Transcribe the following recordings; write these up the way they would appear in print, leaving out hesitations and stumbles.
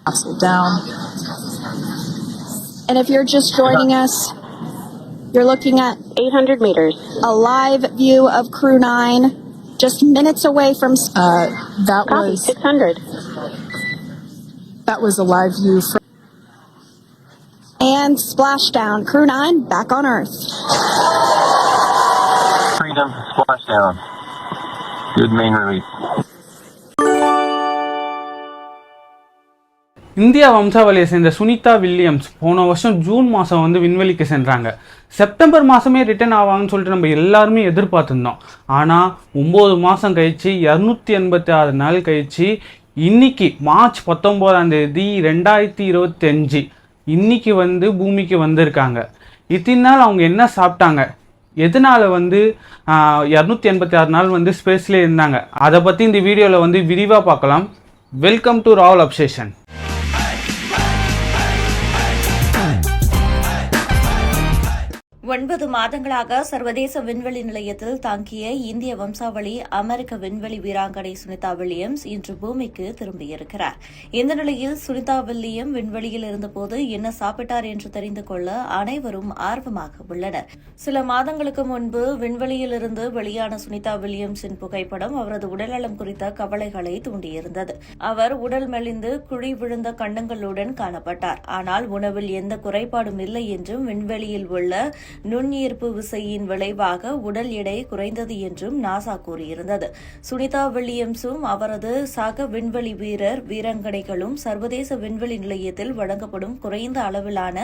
Down. And if you're just joining us, you're looking at 800 meters. a live view of Crew 9, just minutes away from. Copy, 600. That was a live view from. And splashdown. Crew 9 back on Earth. Freedom, splashdown. Good main release. India வம்சாவளியை சேர்ந்த Sunita Williams போன வருஷம் June மாதம் வந்து விண்வெளிக்கு சென்றாங்க. September மாதமே return ஆவாங்கன்னு சொல்லிட்டு நம்ம எல்லாருமே எதிர்பார்த்துருந்தோம். ஆனால் 9 மாதம் கழிச்சு 286 நாள் கழிச்சு இன்னைக்கு மார்ச் 19 2025 இன்னைக்கு வந்து பூமிக்கு வந்திருக்காங்க. இத்தனை நாள் அவங்க என்ன சாப்பிட்டாங்க, எதனால் வந்து 286 நாள் வந்து ஸ்பேஸ்லேயே இருந்தாங்க, அதை பற்றி இந்த வீடியோவில் வந்து விரிவாக பார்க்கலாம். Welcome to Rawal obsession. 9 மாதங்களாக சர்வதேச விண்வெளி நிலையத்தில் தங்கிய இந்திய வம்சாவளி அமெரிக்க விண்வெளி வீராங்கனை சுனிதா வில்லியம்ஸ் இன்று பூமிக்கு திரும்பியிருக்கிறார். இந்த நிலையில் சுனிதா வில்லியம் விண்வெளியில் இருந்தபோது என்ன சாப்பிட்டார் என்று தெரிந்து கொள்ள அனைவரும் ஆர்வமாக உள்ளனர். சில மாதங்களுக்கு முன்பு விண்வெளியிலிருந்து வெளியான சுனிதா வில்லியம்ஸின் புகைப்படம் அவரது உடல்நலம் குறித்த கவலைகளை தூண்டியிருந்தது. அவர் உடல் மெலிந்து குழி விழுந்த கண்டங்களுடன் காணப்பட்டார். ஆனால் உணவில் எந்த குறைபாடும் இல்லை என்றும் விண்வெளியில் உள்ள நுண்ணீர்ப்பு விசையின் விளைவாக உடல் எடை குறைந்தது என்றும் நாசா கூறியிருந்தது. சுனிதா வில்லியம்ஸும் அவரது சக விண்வெளி வீராங்கனைகளும் சர்வதேச விண்வெளி நிலையத்தில் வழங்கப்படும் குறைந்த அளவிலான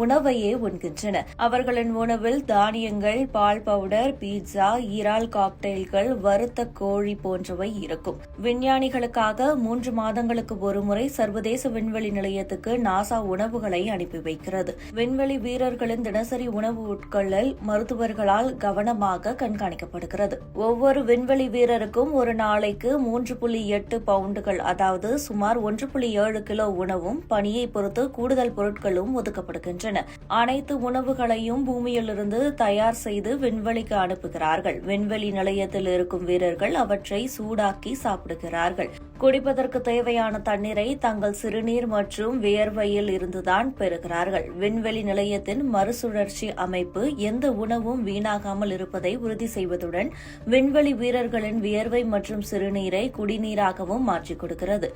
உணவையே உண்கின்றனர். அவர்களின் உணவில் தானியங்கள், பால் பவுடர், பீட்சா, இறால் காக்டெயில்கள், வறுத்த கோழி போன்றவை இருக்கும். விஞ்ஞானிகளுக்காக 3 மாதங்களுக்கு ஒருமுறை சர்வதேச விண்வெளி நிலையத்துக்கு நாசா உணவுகளை அனுப்பி வைக்கிறது. விண்வெளி வீரர்களின் தினசரி உணவு உட்கொள்ளல் மருத்துவர்களால் கவனமாக கண்காணிக்கப்படுகிறது. ஒவ்வொரு விண்வெளி வீரருக்கும் ஒரு நாளைக்கு 3.8 பவுண்டுகள், அதாவது சுமார் 1.7 கிலோ உணவும் பணியை பொறுத்து கூடுதல் பொருட்களும் ஒதுக்கப்படுகின்றன. அனைத்து உணவுகளையும் பூமியிலிருந்து தயார் செய்து விண்வெளிக்கு அனுப்புகிறார்கள். விண்வெளி நிலையத்தில் இருக்கும் வீரர்கள் அவற்றை சூடாக்கி சாப்பிடுகிறார்கள். குடிப்பதற்கு தேவையான தண்ணீரை தங்கள் சிறுநீர் மற்றும் வியர்வையில் இருந்துதான் பெறுகிறார்கள். விண்வெளி நிலையத்தின் மறுசுழற்சி அமைப்பு எந்த உணவும் வீணாகாமல் இருப்பதை உறுதி செய்வதுடன் விண்வெளி வீரர்களின் வியர்வை மற்றும் சிறுநீரை குடிநீராகவும் மாற்றிக் கொடுக்கிறது.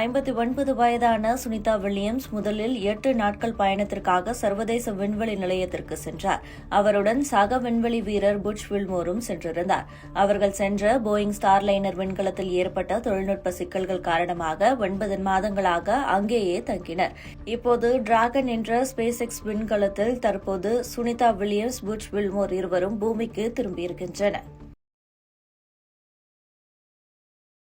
59 வயதான சுனிதா வில்லியம்ஸ் முதலில் 8 நாட்கள் பயணத்திற்காக சர்வதேச விண்வெளி நிலையத்திற்கு சென்றார். அவருடன் சக விண்வெளி வீரர் புட்ச் வில்மோரும் சென்றிருந்தார். அவர்கள் சென்ற போயிங் ஸ்டார்லைனர் விண்கலத்தில் ஏற்பட்ட தொழில்நுட்ப சிக்கல்கள் காரணமாக 9 மாதங்களாக அங்கேயே தங்கினர். இப்போது டிராகன் என்ற ஸ்பேஸ் எக்ஸ் விண்கலத்தில் தற்போது சுனிதா வில்லியம்ஸ், புட்ச் வில்மோர் இருவரும் பூமிக்கு திரும்பியிருக்கின்றனர்.